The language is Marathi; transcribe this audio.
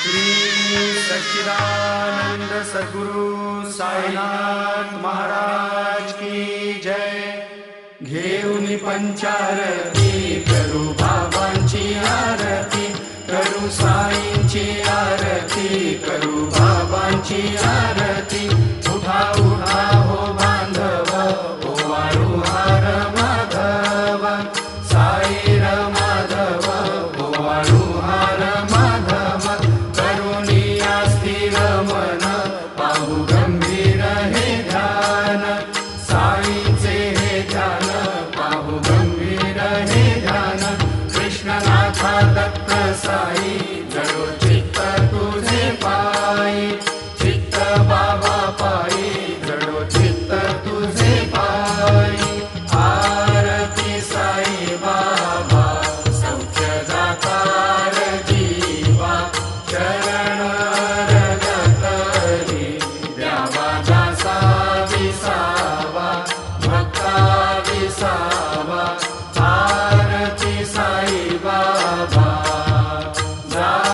श्री सच्चिदानंद सद्गुरु साईनाथ महाराज की जय। घेऊन पंचारती करू बाबांची आरती, करू साईंची आरती, करू बाबांची आरती। उठा उठा हो बांधव, ओवाळू हार माधव, साई र माधव, ओवाळू हार माधव। करुणिया स्थिर मन, पाहू गंभीर हे ध्यान, साईंचे हे ध्यान, पाहू गंभीर हे ध्यान। कृष्णनाथा दत्त साई, जडो चित्त तुझे पायी, चित्त बाबा पायी, जडो चित्त तुझे पायी। आरती साई बाबा, सौख्य दातार जीवा, चरण